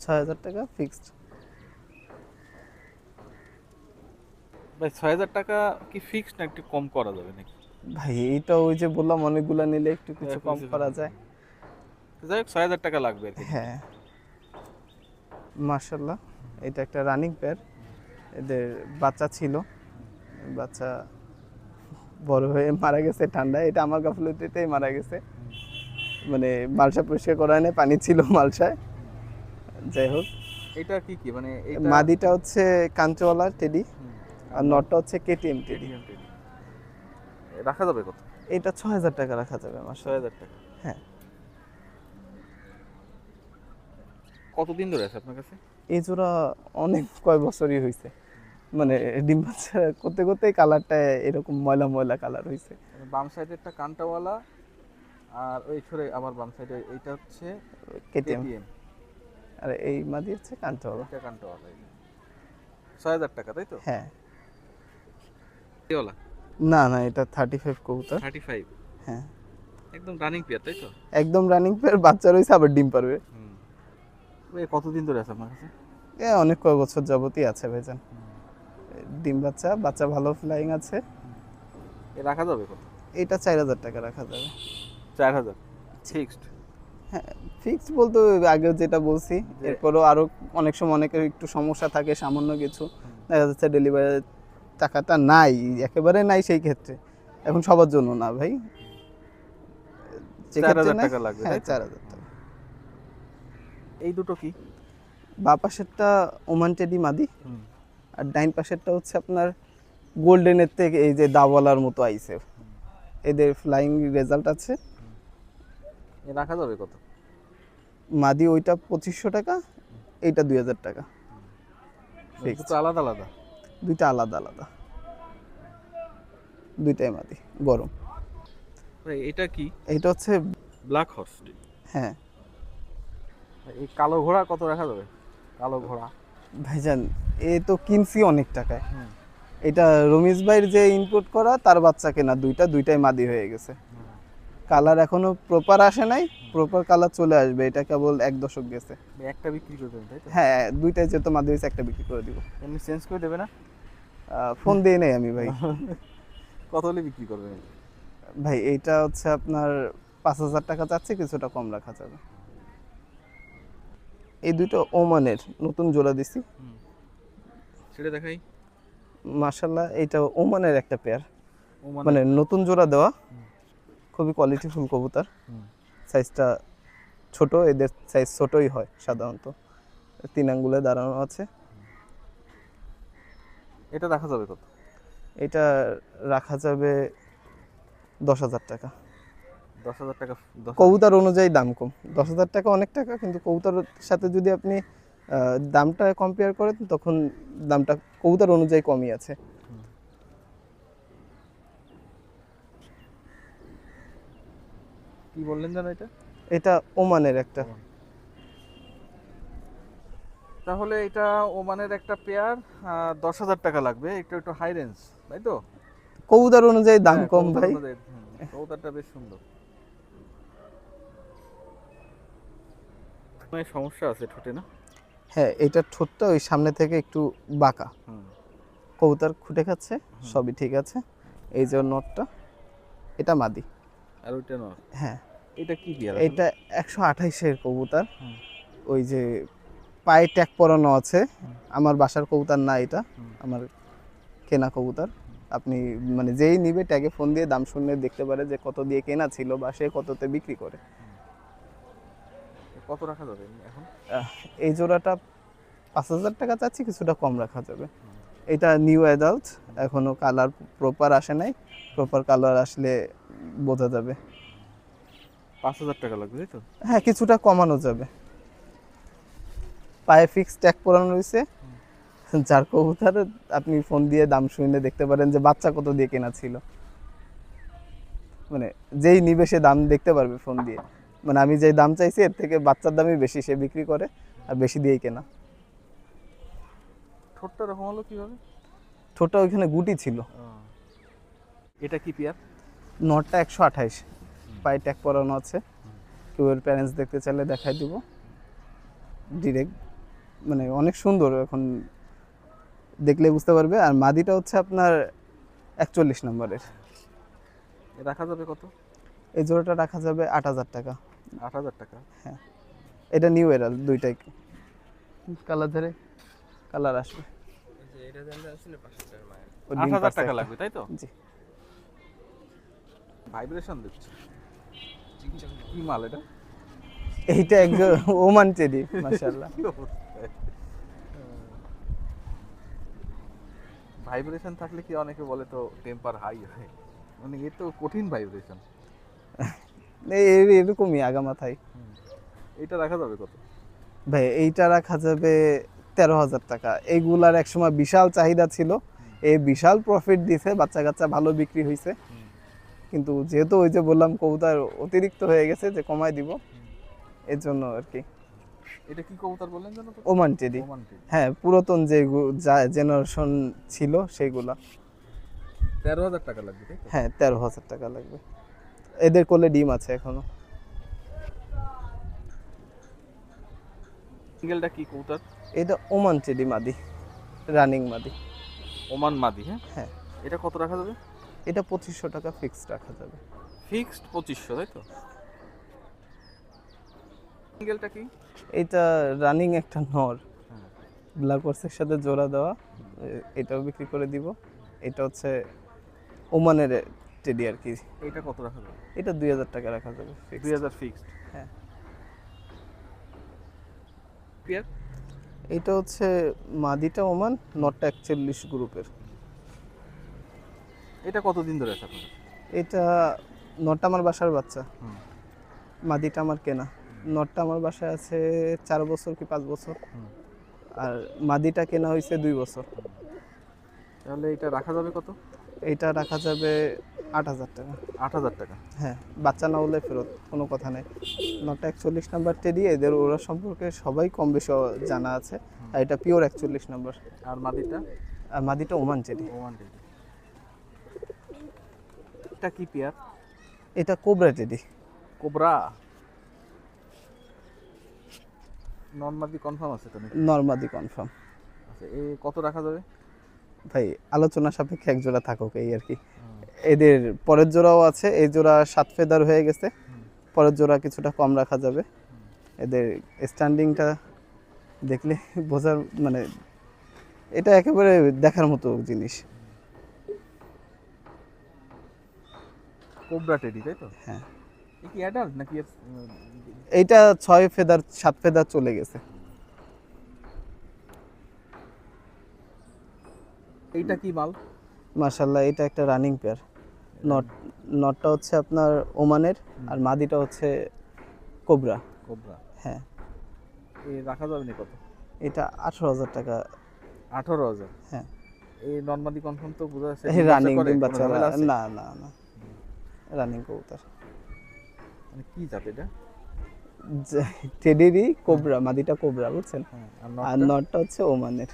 [SPEAKER 2] 6000 টাকা ফিক্সড।
[SPEAKER 1] ভাই 6000 টাকা কি ফিক্সড না একটু কম করা যাবে নাকি?
[SPEAKER 2] ভাই এইটা ওই যে বললাম অনেকগুলা নিলে একটু কিছু কম করা যায়।
[SPEAKER 1] যাই হোক 6000 টাকা লাগবে আর কি।
[SPEAKER 2] হ্যাঁ, মাশাআল্লাহ, এটা একটা রানিং পেয়ার। এদের বাচ্চা ছিল, বাচ্চা বড় হয়ে মারা গেছে ঠান্ডায়। এটা আমার গাফলতিতেই মারা গেছে, মানে মালসা পরিষ্কার করা নেই, পানি ছিল মালসায়। যাই হোক,
[SPEAKER 1] এটা কি কি মানে এটা
[SPEAKER 2] মাদিটা হচ্ছে কাঞ্চওয়ালা টেডি, আর নটটা হচ্ছে কেটিএম টেডি।
[SPEAKER 1] রাখা যাবে কত?
[SPEAKER 2] এটা 6000 টাকা রাখা যাবে আমার।
[SPEAKER 1] 6000 টাকা।
[SPEAKER 2] হ্যাঁ।
[SPEAKER 1] কতদিন ধরে আছে আপনার কাছে?
[SPEAKER 2] এই জোড়া অনেক কয় বছরই হয়েছে, মানে ডিম বাচ্চা করতে করতেই কালারটা এরকম ময়লা ময়লা কালার হয়েছে।
[SPEAKER 1] বাম সাইডে একটা কান্টাওয়ালা, আর ওই ছড়ে আবার বাম সাইডে এইটা হচ্ছে
[SPEAKER 2] কেটিএম,
[SPEAKER 1] কেটিএম,
[SPEAKER 2] আর এই মাদি হচ্ছে কাঞ্চওয়ালা।
[SPEAKER 1] এটা কান্টাওয়ালা। 6000 টাকা তাই তো?
[SPEAKER 2] হ্যাঁ।
[SPEAKER 1] কেওয়ালা
[SPEAKER 2] না না, এটা 35 কবুতর।
[SPEAKER 1] 35?
[SPEAKER 2] হ্যাঁ,
[SPEAKER 1] একদম রানিং পেয়ার তাই তো?
[SPEAKER 2] একদম রানিং পেয়ার, বাচ্চা রয়েছে, আবার ডিম পারবে।
[SPEAKER 1] এই কতদিন ধরে আছে আপনার কাছে?
[SPEAKER 2] অনেক কয় বছর যাবতই আছে ভাইজান। ডিম বাচ্চা, বাচ্চা ভালো ফ্লাইং আছে।
[SPEAKER 1] এ রাখা যাবে কত?
[SPEAKER 2] এটা 4000 টাকা রাখা যাবে।
[SPEAKER 1] 4000 ফিক্সড?
[SPEAKER 2] হ্যাঁ, ফিক্সড বলতে আগে যেটা বলছি, এরপরও আরো অনেক সময় অনেকের একটু সমস্যা থাকে, সামান্য কিছু দেখা যাচ্ছে ডেলিভারি টাকাটা নাই, একেবারে নাই, সেই ক্ষেত্রে এখন সবার জন্য না ভাই, যে ক্ষেত্রে
[SPEAKER 1] 4000
[SPEAKER 2] নাই,
[SPEAKER 1] টাকা লাগবে
[SPEAKER 2] হ্যাঁ
[SPEAKER 1] তাই তো?
[SPEAKER 2] 4000 টাকা।
[SPEAKER 1] এই দুটো কি?
[SPEAKER 2] বাঁ পাশেরটা ওমান টেডি মাদি, আর ডাইন পাশেরটা হচ্ছে আপনার গোল্ডেনের থেকে এই যে দাওয়ালার মতো আইছে। এদের ফ্লাইং রেজাল্ট আছে।
[SPEAKER 1] এ রাখা যাবে কত?
[SPEAKER 2] মাদি ওইটা 2500 টাকা, এইটা 2000 টাকা। Fixed।
[SPEAKER 1] দুটো আলাদা আলাদা?
[SPEAKER 2] দুইটা আলাদা আলাদা, দুইটাই মাদি গরম।
[SPEAKER 1] ভাই এটা কি?
[SPEAKER 2] এইটা হচ্ছে
[SPEAKER 1] ব্ল্যাক হর্স?
[SPEAKER 2] হ্যাঁ
[SPEAKER 1] এই কালো ঘোড়া কত রাখা যাবে? কালো ঘোড়া
[SPEAKER 2] ভাইজান, এ তো কিনছি অনেক টাকায়। এটা রমিজ ভাইয়ের যে ইনপুট করা, তার বাচ্চা কেনা, দুইটাই মাদি হয়ে গেছে। কালার এখনো প্রপার আসে নাই, প্রপার কালার চলে আসবে, এটা কেবল 1 দশক গেছে।
[SPEAKER 1] একটা বিক্রি করে দেবেন তাই তো?
[SPEAKER 2] হ্যাঁ, দুইটাই যেহেতু মাদি হয়েছে, একটা বিক্রি করে দিব।
[SPEAKER 1] এমনি চেঞ্জ করে দেবে না?
[SPEAKER 2] ফোন দিয়ে নেই আমি ভাই।
[SPEAKER 1] কত হলে বিক্রি করবেন?
[SPEAKER 2] ভাই এইটা হচ্ছে আপনার 5000 টাকা চাচ্ছে, কিছুটা কম রাখা যাবে। এই দুটো ওমানের নতুন জোড়া দিছি,
[SPEAKER 1] সেটা দেখাই।
[SPEAKER 2] মাশাআল্লাহ, এইটা ওমানের একটা পেয়ার,
[SPEAKER 1] ওমান
[SPEAKER 2] মানে নতুন জোড়া দেওয়া, খুবই কোয়ালিটিফুল কবুতর। সাইজটা ছোট, এদের সাইজ ছোটই হয় সাধারণত। 3 আঙ্গুলে দাঁড়ানো আছে।
[SPEAKER 1] এটা রাখা যাবে কত?
[SPEAKER 2] এটা রাখা যাবে 10,000 টাকা।
[SPEAKER 1] 10,000 টাকা?
[SPEAKER 2] কবুতর অনুযায়ী দাম কম। 10,000 টাকা অনেক টাকা, কিন্তু কবুতরের সাথে যদি আপনি দামটা কম্পেয়ার করেন, তখন দামটা কবুতর অনুযায়ী কমই আছে।
[SPEAKER 1] কি বললেন জানো এটা?
[SPEAKER 2] এটা ওমানের একটা।
[SPEAKER 1] তাহলে এটা ওমানের একটা পেয়ার, 10,000 টাকা লাগবে। একটু একটু হাই রেঞ্জ তাই তো?
[SPEAKER 2] কবুতর অনুযায়ী দাম
[SPEAKER 1] হ্যাঁ,
[SPEAKER 2] কম
[SPEAKER 1] কবুতর
[SPEAKER 2] ভাই।
[SPEAKER 1] অনুযায়ী, কবুতরটা বেশ সুন্দর। সমস্যা আছে ঠোঁটে না?
[SPEAKER 2] হ্যাঁ, এটা ঠোঁটটা ওই সামনে থেকে একটু বাঁকা। কবুতর খুঁটে খাচ্ছে, সবই ঠিক আছে। এই যে নটটা, এটা মাদি।
[SPEAKER 1] আর ওইটা না?
[SPEAKER 2] হ্যাঁ।
[SPEAKER 1] এটা কি পেয়ার?
[SPEAKER 2] এটা 128 এর কবুতর। ওই যে পায়ে ট্যাগ পরানো আছে, আমার বাসার কবুতর না, এটা আমার কেনা কবুতর। আপনি মানে যেই নিবে ট্যাগে ফোন দিয়ে দাম শুনে দেখতে পারে যে কত দিয়ে কেনা ছিল বা সে কততে বিক্রি করে।
[SPEAKER 1] কত রাখা যাবে এখন?
[SPEAKER 2] এই জোড়াটা 5000 টাকা চাচ্ছি, কিছুটা কম রাখা যাবে। এটা নিউ অ্যাডাল্ট, এখনো কালার প্রপার আসে নাই, প্রপার কালার আসলে বোঝা যাবে।
[SPEAKER 1] 5,000 টাকা লাগবে, তাই তো?
[SPEAKER 2] হ্যাঁ, কিছুটা কমানো যাবে। পায়ে ফিক্স ট্যাগ পরানো রয়েছে, যার কবুতর আপনি ফোন দিয়ে দাম শুনে দেখতে পারেন যে বাচ্চা কত দিয়ে কেনা ছিল। মানে যেই নিবে সে দাম দেখতে পারবে ফোন দিয়ে। মানে আমি যেই দাম চাইছি এর থেকে বাচ্চার দামই বেশি সে বিক্রি করে, আর বেশি দিয়েই কেনা।
[SPEAKER 1] ঠোঁটটা এরকম হলো কিভাবে?
[SPEAKER 2] ঠোঁটটা ওইখানে গুটি ছিল।
[SPEAKER 1] এটা কি পেয়ার?
[SPEAKER 2] নটটা 128, পায়ে ট্যাগ পরানো আছে। কেউ এর প্যারেন্টস দেখতে চাইলে দেখাই দিব ডিরেক্ট। মানে অনেক সুন্দর, এখন দেখলে বুঝতে পারবে। আর মাদিটা হচ্ছে আপনার 41 নম্বরের।
[SPEAKER 1] রাখা যাবে কত?
[SPEAKER 2] এই জোড়াটা রাখা যাবে 8,000 টাকা।
[SPEAKER 1] 8,000 টাকা?
[SPEAKER 2] হ্যাঁ, এটা নিউ এরাল, দুইটাই কালার ধরে কালার আসবে। ওই ডিম
[SPEAKER 1] 8,000
[SPEAKER 2] পারছে
[SPEAKER 1] টাকা
[SPEAKER 2] একটা।
[SPEAKER 1] লাগবে, তাই তো?
[SPEAKER 2] জি।
[SPEAKER 1] ভাইব্রেশন দিচ্ছে, কি মাল এটা?
[SPEAKER 2] এইটা একজন ওমান টেডি, মাশাআল্লাহ।
[SPEAKER 1] ভাইব্রেশন থাকলে কি অনেকে বলে তো টেম্পার হাই হয়, মানে এ তো কঠিন ভাইব্রেশন।
[SPEAKER 2] এরকমই আগামাথায়।
[SPEAKER 1] এটা রাখা যাবে কত?
[SPEAKER 2] ভাই এইটা রাখা যাবে 13,000 টাকা। এইগুলার একসময় বিশাল চাহিদা ছিল, এই বিশাল প্রফিট দিছে, বাচ্চা কাচ্চা ভালো বিক্রি হয়েছে। কিন্তু যেহেতু ওই যে বললাম কবুতর অতিরিক্ত হয়ে গেছে, যে কমাই দিব, এর জন্য আর কি।
[SPEAKER 1] এটা কি কবুতর বললেন জানো তো?
[SPEAKER 2] Oman teddy.
[SPEAKER 1] Oman teddy.
[SPEAKER 2] হ্যাঁ, পুরাতন যে জেনারেশন ছিল সেইগুলা।
[SPEAKER 1] 13,000 টাকা লাগবে, তাই তো?
[SPEAKER 2] হ্যাঁ, 13,000 টাকা লাগবে। এদের কোলে ডিম আছে এখনো।
[SPEAKER 1] সিঙ্গেলটা কি কবুতর?
[SPEAKER 2] এটা ওমান টেডি মাদি, রানিং মাদি।
[SPEAKER 1] ওমান মাদি, হ্যাঁ।
[SPEAKER 2] হ্যাঁ,
[SPEAKER 1] এটা কত রাখা যাবে?
[SPEAKER 2] এটা 2500 টাকা ফিক্সড রাখা যাবে।
[SPEAKER 1] ফিক্সড 2500, তাই তো? সিঙ্গেলটা কি?
[SPEAKER 2] এটা রানিং একটা নর,
[SPEAKER 1] হ্যাঁ।
[SPEAKER 2] ব্ল্যাক ওয়ার্সের সাথে জোড়া দেওয়া। এটাও বিক্রি করে দিব। এটা হচ্ছে ওমানের টেডি আর কি।
[SPEAKER 1] এটা কত রাখা যাবে?
[SPEAKER 2] এটা 2,000 টাকা রাখা যাবে fixed।
[SPEAKER 1] 2,000 ফিক্সড।
[SPEAKER 2] হ্যাঁ,
[SPEAKER 1] পেয়ার?
[SPEAKER 2] এটা হচ্ছে মাদিটা ওমান, নটটা 41 গ্রুপের।
[SPEAKER 1] এটা কতদিন ধরে আছে আপনার?
[SPEAKER 2] এটা নটটা আমার বাসার বাচ্চা,
[SPEAKER 1] হুম।
[SPEAKER 2] মাদিটা আমার কেনা। নটটা আমার বাসায় আছে 4 বছর কি 5 বছর,
[SPEAKER 1] হুম।
[SPEAKER 2] আর মাদিটা কেনা হয়েছে 2 বছর।
[SPEAKER 1] তাহলে এটা রাখা যাবে কত?
[SPEAKER 2] এইটা রাখা যাবে 8,000 টাকা।
[SPEAKER 1] 8,000 টাকা?
[SPEAKER 2] হ্যাঁ, বাচ্চা না হলে ফেরত, কোনো কথা নেই। নটটা 41 নাম্বার টেডি, এদের ওরা সম্পর্কে সবাই কম বেশি জানা আছে। আর এটা পিওর 41 নাম্বার।
[SPEAKER 1] আর মাদিটা?
[SPEAKER 2] আর মাদিটা ওমান টেডি।
[SPEAKER 1] Oman teddy. এটা কি পেয়ার?
[SPEAKER 2] এটা কোবরা টেডি।
[SPEAKER 1] কোবরা? নন মাদি কনফার্ম আছে তো নাকি?
[SPEAKER 2] নর্মাদি কনফার্ম।
[SPEAKER 1] আচ্ছা, এ কত রাখা যাবে?
[SPEAKER 2] ভাই আলোচনা সাপেক্ষে এক জোড়া থাকুক, এই আর কি। এদের পরের জোড়াও আছে, এই জোড়া 7 ফেদার হয়ে গেছে, পরের জোড়া কিছুটা কম রাখা যাবে। এদের স্ট্যান্ডিংটা দেখলে বোঝার, মানে এটা একেবারে দেখার মতো জিনিস।
[SPEAKER 1] কোবরা টেডি, তাই তো?
[SPEAKER 2] হ্যাঁ,
[SPEAKER 1] এ কি অ্যাডাল্ট নাকি
[SPEAKER 2] এইটা 6 ফেদার 7 ফেদার চলে গেছে।
[SPEAKER 1] এইটা কি মাল?
[SPEAKER 2] মাশাআল্লাহ, এটা একটা রানিং পেয়ার। নট নটটা হচ্ছে আপনার ওমানের, আর মাদিটা হচ্ছে কোবরা।
[SPEAKER 1] কোবরা?
[SPEAKER 2] হ্যাঁ,
[SPEAKER 1] এ রাখা যাবে না কত?
[SPEAKER 2] এটা 18,000 টাকা।
[SPEAKER 1] 18,000?
[SPEAKER 2] হ্যাঁ,
[SPEAKER 1] এই নন মাদি কনফার্ম তো বোঝা যাচ্ছে।
[SPEAKER 2] রানিং ডিম
[SPEAKER 1] কোনো
[SPEAKER 2] বাচ্চা।
[SPEAKER 1] ঝামেলা আছে?
[SPEAKER 2] না না না, রানিং কবুতর।
[SPEAKER 1] মানে কি জাত এটা?
[SPEAKER 2] টেডিরই কোবরা, মাদিটা কোবরা, বুঝছেন?
[SPEAKER 1] হ্যাঁ, আর
[SPEAKER 2] আর
[SPEAKER 1] নটটা?
[SPEAKER 2] নটটা হচ্ছে ওমানের।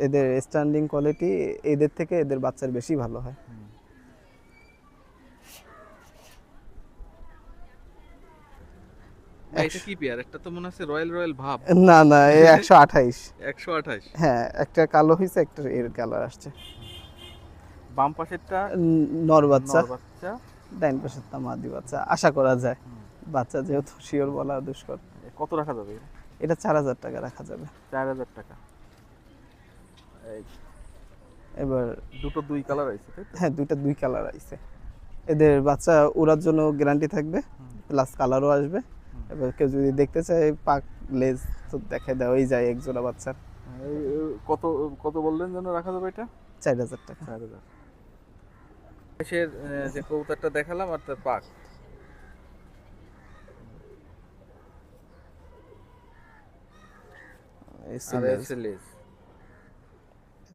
[SPEAKER 2] এদের স্ট্যান্ডিং কোয়ালিটি এদের থেকে এদের বাচ্চার বেশি ভালো হয়।
[SPEAKER 1] এটা কি পেয়ার? একটা তো মনে হচ্ছে রয়্যাল রয়্যাল ভাব।
[SPEAKER 2] না না, এই 128।
[SPEAKER 1] 128?
[SPEAKER 2] হ্যাঁ, একটা কালো হয়েছে, একটা এর কালার আসছে।
[SPEAKER 1] বাম পাশেরটা
[SPEAKER 2] নর বাচ্চা,
[SPEAKER 1] নর বাচ্চা,
[SPEAKER 2] ডাইন পাশেরটা মাদি বাচ্চা, আশা করা যায়। বাচ্চা যেহেতু শিওর বলা দুষ্কর।
[SPEAKER 1] কত রাখা যাবে?
[SPEAKER 2] এটা 4,000 টাকা রাখা যাবে।
[SPEAKER 1] 4,000 টাকা।
[SPEAKER 2] এবার
[SPEAKER 1] দুটো দুই কালার আছে, তাই তো?
[SPEAKER 2] হ্যাঁ, দুই কালার আইছে। এদের বাচ্চা ওড়ার জন্য গ্যারান্টি থাকবে, প্লাস কালারও আসবে। এবার কেউ যদি দেখতে চায় পাক লেজ তো দেখে দেওয়াই যায় এক জোড়া বাচ্চার।
[SPEAKER 1] কত কত বললেন যেন রাখা যাবে এটা?
[SPEAKER 2] 4,000 টাকা।
[SPEAKER 1] 4,000। দেশের যে কবুতরটা দেখালাম আর তার পাক,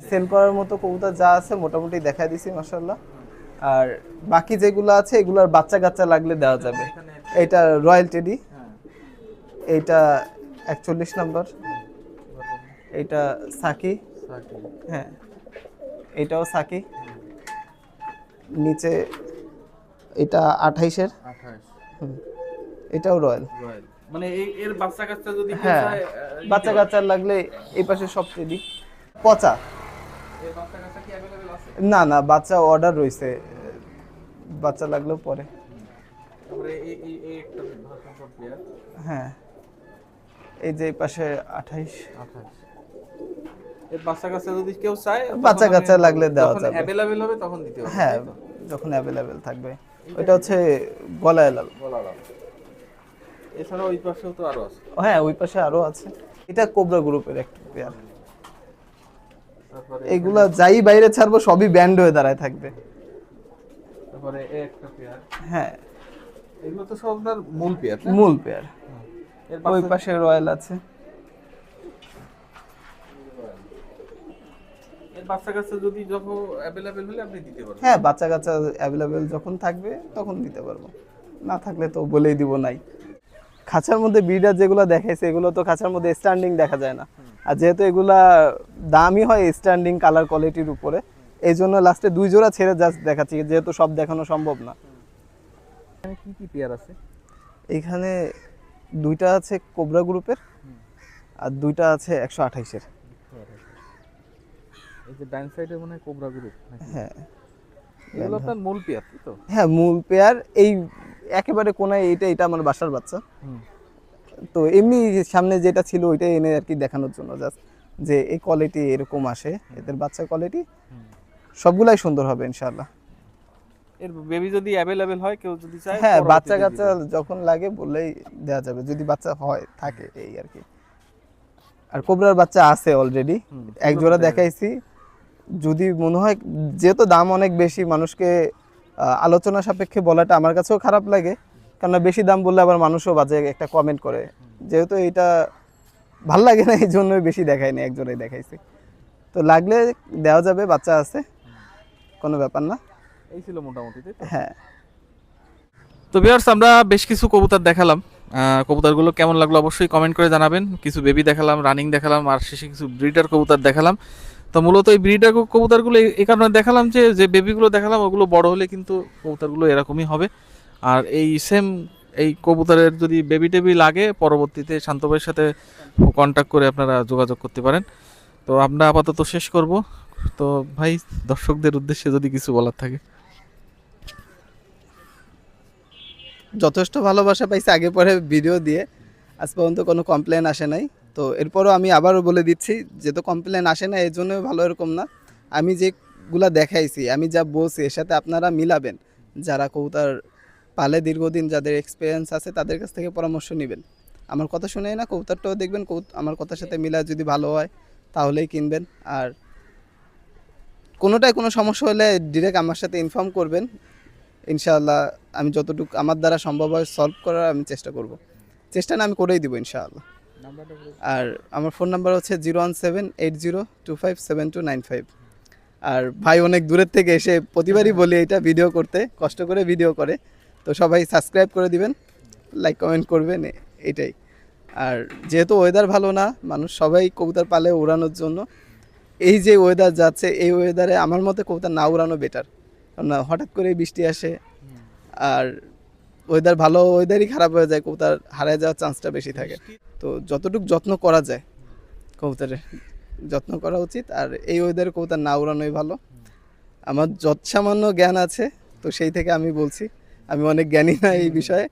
[SPEAKER 2] সেল করার মতো কবুতর যা আছে মোটামুটি দেখাই দিছি মাশাআল্লাহ। আর বাকি যেগুলো আছে এগুলোর বাচ্চা কাচ্চা লাগলে দেওয়া যাবে। এটা রয়্যাল টেডি, এইটা 41 নাম্বার, এইটা সাকি, হ্যাঁ এটাও সাকি, নিচে এটা 28-এর, এটাও রয়্যাল।
[SPEAKER 1] মানে এর বাচ্চা কাচ্চা যদি
[SPEAKER 2] হ্যাঁ বাচ্চা কাচ্চা লাগলে এই পাশে সব টেডি। পচা
[SPEAKER 1] এর বাচ্চা কাচ্চা কি अवेलेबल আছে?
[SPEAKER 2] না না বাচ্চা অর্ডার রয়েছে, বাচ্চা লাগলেও পরে।
[SPEAKER 1] তারপরে এই একটা ভার্সন প্লেয়ার,
[SPEAKER 2] হ্যাঁ এই যে এই পাশে 28।
[SPEAKER 1] এর বাচ্চা কাচ্চা যদি কেউ চায়,
[SPEAKER 2] বাচ্চা কাচ্চা লাগলে দেওয়া যাবে,
[SPEAKER 1] अवेलेबल হবে তখন দিতে হবে।
[SPEAKER 2] হ্যাঁ যখন অ্যাভেলেবেল থাকবে। ওইটা হচ্ছে গলায় লাল।
[SPEAKER 1] এছাড়া ওই পাশেও তো আরো আছে।
[SPEAKER 2] হ্যাঁ ওই পাশে আরো আছে। এটা কোবরা গ্রুপের একটা পেয়ার।
[SPEAKER 1] তারপরে
[SPEAKER 2] এগুলা যাই বাইরে ছাড়বো সবই ব্যান্ড হয়ে দাঁড়ায় থাকবে।
[SPEAKER 1] তারপরে এই একটা পেয়ার,
[SPEAKER 2] হ্যাঁ
[SPEAKER 1] এগুলো তো সব আপনার মূল পেয়ার,
[SPEAKER 2] মূল পেয়ার।
[SPEAKER 1] এর
[SPEAKER 2] ওই পাশে রয়্যাল আছে।
[SPEAKER 1] এর বাচ্চা কাচ্চা যদি যখন अवेलेबल হলে আপনি দিতে পারবেন।
[SPEAKER 2] হ্যাঁ বাচ্চা কাচ্চা অ্যাভেলেবেল যখন থাকবে তখন দিতে পারবো, না থাকলে তো বলেই দিব নাই। খাঁচার মধ্যে ব্রিডার যেগুলো দেখাইছে এগুলো তো খাঁচার মধ্যে স্ট্যান্ডিং দেখা যায় না, আর যেহেতু এগুলা দামই হয় স্ট্যান্ডিং কালার কোয়ালিটির উপরে, এই জন্য লাস্টে 2 জোড়া ছেড়ে জাস্ট দেখাচ্ছি, যেহেতু সব দেখানো সম্ভব না।
[SPEAKER 1] এখানে কি কি পেয়ার আছে?
[SPEAKER 2] এখানে 2টা আছে কোবরা গ্রুপের আর 2টা আছে 128-এর।
[SPEAKER 1] এই যে ডান সাইডে মনে হয় কোবরা গ্রুপ।
[SPEAKER 2] হ্যাঁ
[SPEAKER 1] এগুলো আপনার মূল পেয়ার তো?
[SPEAKER 2] হ্যাঁ মূল পেয়ার। এই একেবারে কোনায় এটা আমার বাসার বাচ্চা, তো এমনি সামনে যেটা ছিল ওইটাই এনে আর কি দেখানোর জন্য, জাস্ট যে এই কোয়ালিটি এরকম আসে এদের বাচ্চার কোয়ালিটি, সবগুলাই সুন্দর হবে ইনশাআল্লাহ।
[SPEAKER 1] এর বেবি যদি अवेलेबल হয়, কেউ যদি চায়,
[SPEAKER 2] হ্যাঁ বাচ্চা কাচ্চা যখন লাগে বললেই দেওয়া যাবে, যদি বাচ্চা হয় থাকে এই আর কি। আর কোবরার বাচ্চা আছে অলরেডি, এক জোড়া দেখাইছি। যদি মনে হয়, যেহেতু দাম অনেক বেশি, মানুষকে আলোচনা সাপেক্ষে বলাটা আমার কাছেও খারাপ লাগে, কারণ বেশি দাম বললে আবার মানুষও বাজে একটা কমেন্ট করে, যেহেতু এটা ভাল লাগে না এই জন্যই বেশি দেখাইনি, এক জোড়াই দেখাইছি। তো লাগলে দেওয়া যাবে, বাচ্চা আছে, কোনো ব্যাপার না।
[SPEAKER 1] এই ছিল মোটামুটি, তাই তো?
[SPEAKER 2] হ্যাঁ
[SPEAKER 1] তো ভিউয়ার্স, আমরা বেশ কিছু কবুতর দেখালাম। কবুতরগুলো কেমন লাগলো অবশ্যই কমেন্ট করে জানাবেন। কিছু বেবি দেখালাম, রানিং দেখালাম, আর শেষে কিছু ব্রিডার কবুতর দেখালাম। তো মূলত এই ব্রিডার কবুতরগুলো এই কারণে দেখালাম যে বেবিগুলো দেখালাম ওগুলো বড় হলে কিন্তু কবুতরগুলো এরকমই হবে। আর এই সেম এই কবুতরের যদি বেবি টেবি লাগে, পরবর্তীতে শান্ত ভাইয়ের সাথে কন্ট্যাক্ট করে আপনারা যোগাযোগ করতে পারেন। তো আমরা আপাতত শেষ করব। তো ভাই, দর্শকদের উদ্দেশ্যে যদি কিছু বলার থাকে।
[SPEAKER 2] যথেষ্ট ভালোবাসা পাইছি আগে পরে ভিডিও দিয়ে, আজ পর্যন্ত কোনো কমপ্লেন আসে নাই। তো এরপরও আমি আবারও বলে দিচ্ছি, যেহেতু কমপ্লেন আসে না এর জন্য ভালো, এরকম না। আমি যেগুলা দেখাইছি, আমি যা বলছি এর সাথে আপনারা মিলাবেন। যারা কবুতর পালে দীর্ঘদিন, যাদের এক্সপিরিয়েন্স আছে, তাদের কাছ থেকে পরামর্শ নেবেন। আমার কথা শুনেই না, কবুতরটাও দেখবেন, আমার কথার সাথে মিলা যদি ভালো হয় তাহলেই কিনবেন। আর কোনোটাই কোনো সমস্যা হলে ডিরেক্ট আমার সাথে ইনফর্ম করবেন, ইনশাআল্লাহ আমি যতটুকু আমার দ্বারা সম্ভব হয় সলভ করার আমি চেষ্টা করব। চেষ্টা না, আমি করেই দিব ইনশাআল্লাহ। আর আমার ফোন নাম্বার হচ্ছে 01780257295। আর ভাই অনেক দূরের থেকে এসে প্রতিবারই বলি এটা ভিডিও করতে, কষ্ট করে ভিডিও করে। তো সবাই সাবস্ক্রাইব করে দিবেন, লাইক কমেন্ট করবেন, এটাই। আর যেহেতু ওয়েদার ভালো না, মানুষ সবাই কবুতর পালে উড়ানোর জন্য। এই যে ওয়েদার যাচ্ছে, এই ওয়েদারে আমার মতে কবুতর না উড়ানো বেটার, কারণ হঠাৎ করে বৃষ্টি আসে, আর ওয়েদার ভালো ওয়েদারই খারাপ হয়ে যায়, কবুতর হারিয়ে যাওয়ার চান্সটা বেশি থাকে। তো যতটুকু যত্ন করা যায় কবুতরের যত্ন করা উচিত। আর এই ওয়েদারে কবুতর না উড়ানোই ভালো। আমার যত সামান্য জ্ঞান আছে, তো সেই থেকে আমি বলছি, আমি অনেক জ্ঞানী না এই বিষয়ে।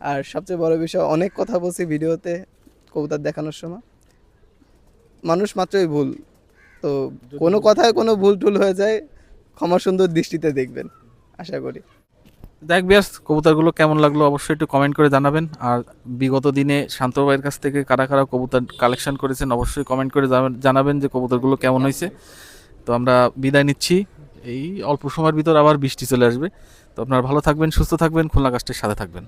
[SPEAKER 2] আর সবচেয়ে বড় বিষয়, অনেক কথা বলছি ভিডিওতে কবুতর দেখানোর সময়, মানুষ মাত্রই ভুল। তো কোনো কথায় কোনো ভুল টুল হয়ে যায়, ক্ষমা সুন্দর দৃষ্টিতে দেখবেন, আশা করি।
[SPEAKER 1] দেখ বিয়ার্স, কবুতরগুলো কেমন লাগলো অবশ্যই একটু কমেন্ট করে জানাবেন। আর বিগত দিনে শান্ত ভাইয়ের কাছ থেকে কারা কারা কবুতর কালেকশন করেছেন অবশ্যই কমেন্ট করে জানাবেন যে কবুতরগুলো কেমন হয়েছে। তো আমরা বিদায় নিচ্ছি, এই অল্প সময়ের ভিতর আবার বৃষ্টি চলে আসবে। তো আপনারা ভালো থাকবেন, সুস্থ থাকবেন, খুলনা কাস্টের সাথে থাকবেন।